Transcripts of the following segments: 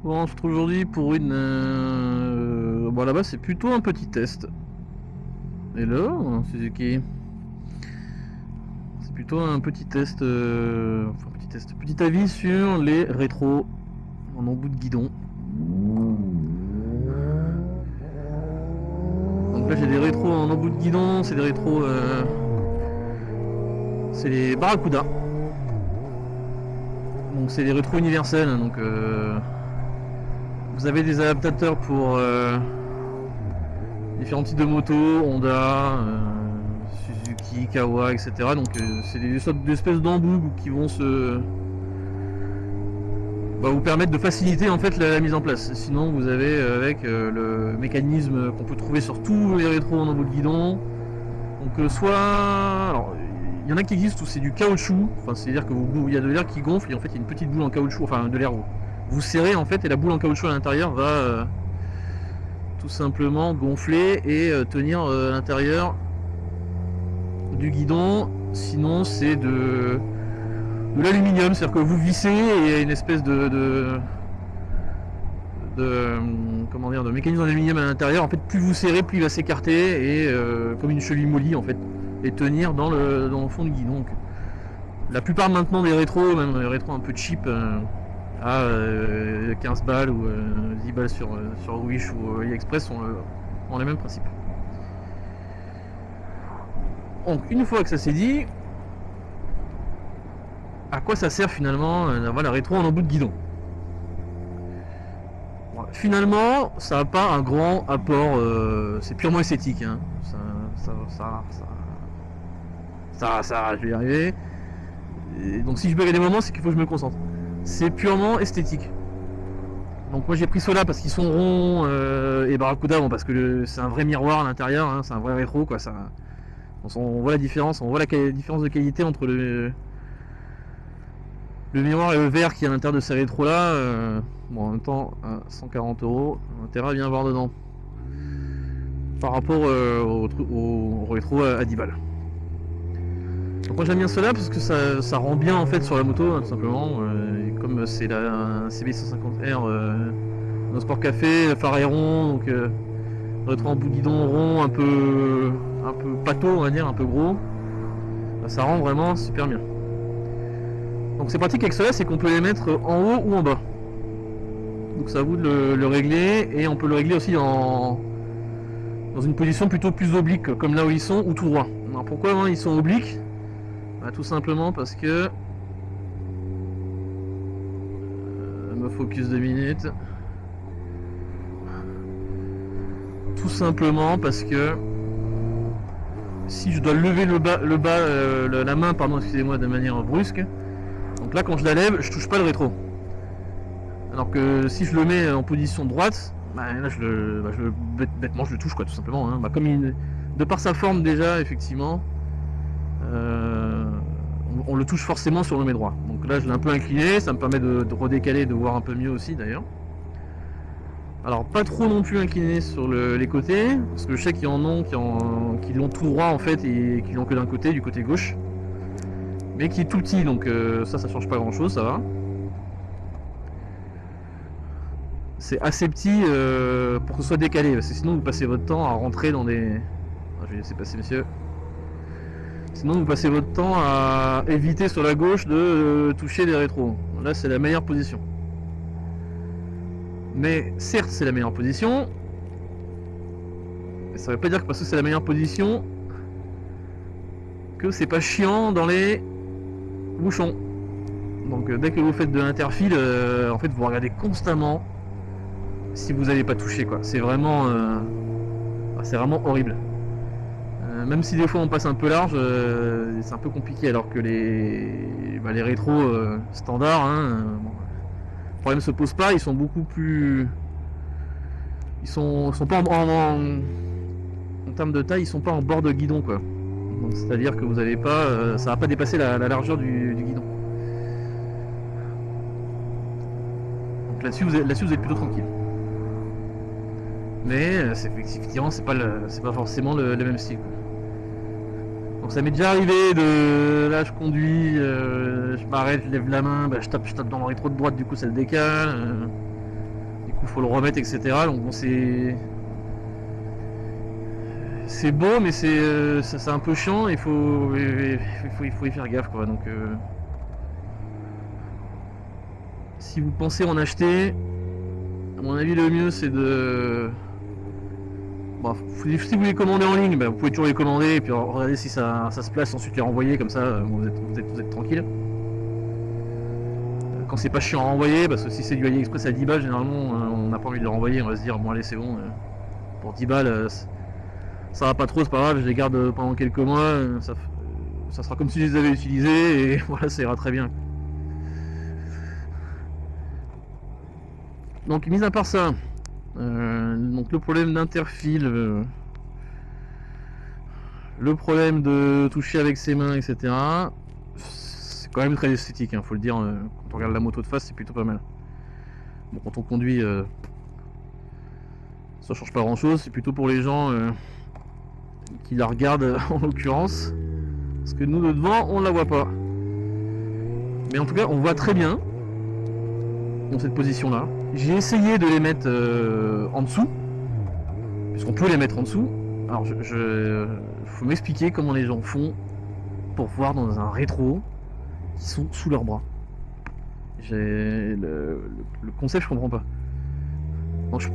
Bon, on se retrouve aujourd'hui pour une... Bon, là-bas, c'est plutôt un petit test. Hello, Suzuki. C'est plutôt un petit test... Enfin, petit test. Petit avis sur les rétros en embout de guidon. Donc là, j'ai des rétros en embout de guidon. C'est des rétros... C'est les Barracuda. Donc c'est des rétros universels. Donc... Vous avez des adaptateurs pour différents types de motos, Honda, Suzuki, Kawa, etc. Donc c'est des sortes d'espèces d'embouts qui vont vous permettre de faciliter en fait la mise en place. Sinon vous avez avec le mécanisme qu'on peut trouver sur tous les rétros en embout de guidon. Donc alors il y en a qui existent où c'est du caoutchouc, enfin c'est-à-dire que il y a de l'air qui gonfle et en fait il y a une petite boule en caoutchouc, enfin de l'air vous serrez en fait et la boule en caoutchouc à l'intérieur va tout simplement gonfler et tenir à l'intérieur du guidon. Sinon c'est de l'aluminium, c'est-à-dire que vous vissez et il y a une espèce de mécanisme d'aluminium à l'intérieur. En fait plus vous serrez plus il va s'écarter et comme une cheville molly en fait et tenir dans le fond du guidon. Donc, la plupart maintenant des rétros, même les rétros un peu cheap, à 15 balles ou 10 balles sur Wish ou AliExpress ont les mêmes principes. Donc une fois que ça s'est dit, à quoi ça sert finalement d'avoir la rétro en embout de guidon? Bon, finalement ça n'a pas un grand apport, c'est purement esthétique, hein. Ça, je vais y arriver. Et donc si je perds des moments, c'est qu'il faut que je me concentre. C'est purement esthétique. Donc moi j'ai pris ceux-là parce qu'ils sont ronds et Barracuda, bon, parce que c'est un vrai miroir à l'intérieur, hein, c'est un vrai rétro quoi. On voit la différence, on voit la différence de qualité entre le miroir et le verre qui est à l'intérieur de ces rétros là. Bon en même temps à 140 €, intérêt à bien voir dedans. Par rapport au rétro à 10 balles. Donc moi j'aime bien cela parce que ça rend bien en fait sur la moto, hein, tout simplement. Et comme c'est la CB150R no Sport Café, le phare est rond, donc rétro en bout de guidon rond, un peu pâteau on va dire, un peu gros, bah, ça rend vraiment super bien. Donc c'est pratique avec cela, c'est qu'on peut les mettre en haut ou en bas. Donc c'est à vous de le régler, et on peut le régler aussi dans une position plutôt plus oblique, comme là où ils sont, ou tout droit. Alors pourquoi ils sont obliques? Bah, tout simplement parce que me focus 2 minutes. Tout simplement parce que si je dois lever la main, pardon, excusez-moi, de manière brusque, donc là quand je la lève, je touche pas le rétro. Alors que si je le mets en position droite, bah, là bêtement je le touche quoi, tout simplement. Hein. Bah, comme de par sa forme déjà, effectivement. On le touche forcément sur le met droit. Donc là je l'ai un peu incliné, ça me permet de redécaler, de voir un peu mieux aussi d'ailleurs. Alors pas trop non plus incliné sur les côtés, parce que je sais qu'il y en a qui l'ont tout droit en fait et qui l'ont que d'un côté, du côté gauche. Mais qui est tout petit, donc ça change pas grand chose, ça va. C'est assez petit pour que ce soit décalé, parce que sinon vous passez votre temps à rentrer dans des... Je vais laisser passer messieurs. Sinon vous passez votre temps à éviter sur la gauche de toucher les rétros. Là c'est la meilleure position. Mais certes c'est la meilleure position. Mais ça veut pas dire que parce que c'est la meilleure position que c'est pas chiant dans les bouchons. Donc dès que vous faites de l'interfile, en fait vous regardez constamment si vous n'avez pas touché quoi. C'est vraiment horrible. Même si des fois on passe un peu large, c'est un peu compliqué, alors que les rétros standards, hein, bon, le problème se pose pas, ils sont beaucoup plus... Ils sont pas en termes de taille, ils sont pas en bord de guidon quoi. C'est à dire que vous avez pas, ça va pas dépasser la largeur du guidon. Donc là-dessus vous êtes plutôt tranquille. Mais effectivement c'est pas forcément le même style quoi. Donc ça m'est déjà arrivé là je conduis, je m'arrête, je lève la main, bah, je tape dans le rétro de droite, du coup ça le décale. faut le remettre, etc. Donc bon, c'est beau, mais c'est un peu chiant. Il faut y faire gaffe, quoi. Donc si vous pensez en acheter, à mon avis, le mieux c'est de... Bon, si vous les commandez en ligne, vous pouvez toujours les commander et puis regarder si ça se place, ensuite les renvoyer, comme ça vous êtes tranquille. Quand c'est pas chiant à renvoyer, parce que si c'est du AliExpress à 10 balles, généralement on n'a pas envie de le renvoyer, on va se dire bon allez c'est bon, pour 10 balles ça va pas trop, c'est pas grave, je les garde pendant quelques mois, ça sera comme si je les avais utilisés et voilà, ça ira très bien. Donc mis à part ça, donc le problème d'interfile, le problème de toucher avec ses mains, etc. C'est quand même très esthétique, faut le dire, quand on regarde la moto de face c'est plutôt pas mal. Bon, quand on conduit, ça change pas grand chose, c'est plutôt pour les gens qui la regardent en l'occurrence, parce que nous de devant on la voit pas. Mais en tout cas on voit très bien dans cette position là. J'ai essayé de les mettre en dessous, puisqu'on peut les mettre en dessous. Alors faut m'expliquer comment les gens font pour voir dans un rétro qui sont sous leurs bras. Le concept je comprends pas. Donc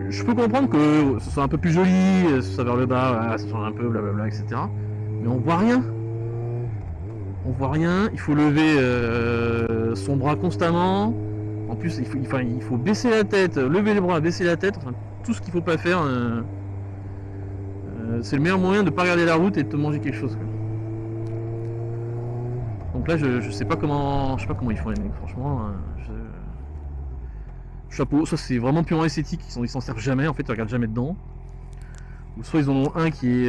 je peux comprendre que ce soit un peu plus joli, ce soit vers le bas, voilà, ça change un peu, blablabla, etc. Mais on voit rien. On voit rien, il faut lever son bras constamment. En plus, il faut baisser la tête, lever les bras, baisser la tête, enfin, tout ce qu'il faut pas faire. C'est le meilleur moyen de pas regarder la route et de te manger quelque chose, quoi. Donc là, je sais pas comment ils font les mecs, franchement. Chapeau, ça c'est vraiment purement esthétique, ils s'en servent jamais, en fait, ils regardent jamais dedans. Ou soit ils en ont un qui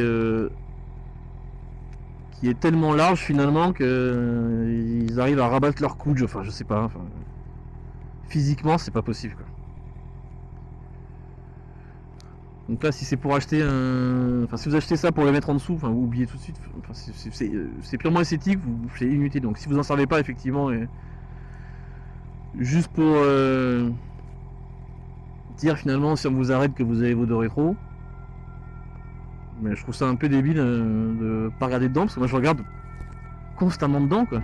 est tellement large finalement que ils arrivent à rabattre leur coude, enfin je sais pas, enfin, physiquement c'est pas possible, quoi. Donc là si c'est pour acheter si vous achetez ça pour le mettre en dessous, enfin vous oubliez tout de suite, enfin, c'est purement esthétique, c'est inutile. Donc si vous en servez pas effectivement, juste pour dire finalement si on vous arrête que vous avez vos deux rétros, mais je trouve ça un peu débile de pas regarder dedans, parce que moi je regarde constamment dedans, quoi.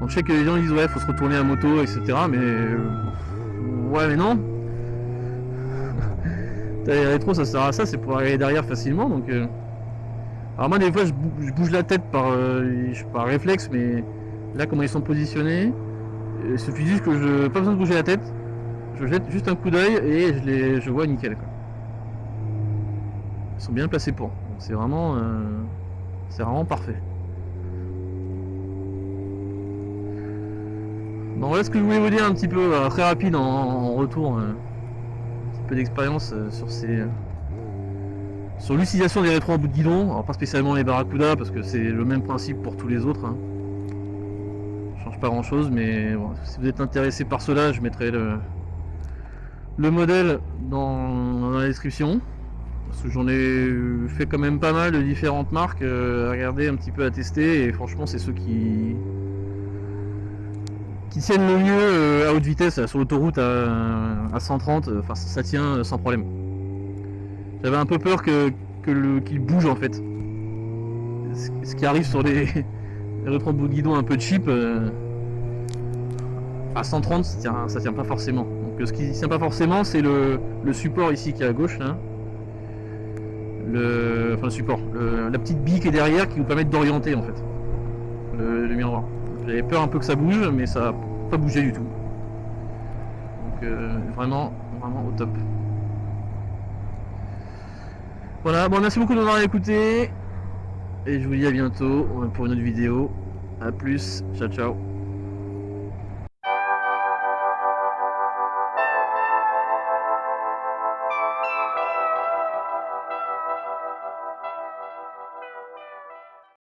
Donc je sais que les gens disent ouais faut se retourner à moto, etc. Mais ouais mais non. Les rétros ça sert à ça, c'est pour aller derrière facilement. Donc alors moi des fois je bouge la tête par réflexe, mais là comment ils sont positionnés, il suffit juste que pas besoin de bouger la tête, je jette juste un coup d'œil et je vois nickel, quoi. Ils sont bien placés pour. C'est vraiment parfait. Bon voilà ce que je voulais vous dire un petit peu, très rapide en retour, un petit peu d'expérience sur l'utilisation des rétros en bout de guidon. Alors pas spécialement les Barracuda parce que c'est le même principe pour tous les autres, hein. Ça change pas grand chose, mais bon, si vous êtes intéressé par cela, je mettrai le modèle dans la description. Parce que j'en ai fait quand même pas mal de différentes marques à regarder, un petit peu à tester, et franchement c'est ceux qui tiennent le mieux à haute vitesse, là, sur l'autoroute à 130, enfin ça tient sans problème. J'avais un peu peur qu'il bouge en fait. Ce qui arrive sur les rétros de guidon un peu cheap, à 130 ça tient pas forcément. Donc ce qui tient pas forcément c'est le support ici qui est à gauche là. Le support, la petite bille qui est derrière qui vous permet d'orienter en fait le miroir. J'avais peur un peu que ça bouge, mais ça n'a pas bougé du tout. Donc vraiment au top. Voilà, bon merci beaucoup de m'avoir écouté et je vous dis à bientôt pour une autre vidéo. A plus, ciao ciao.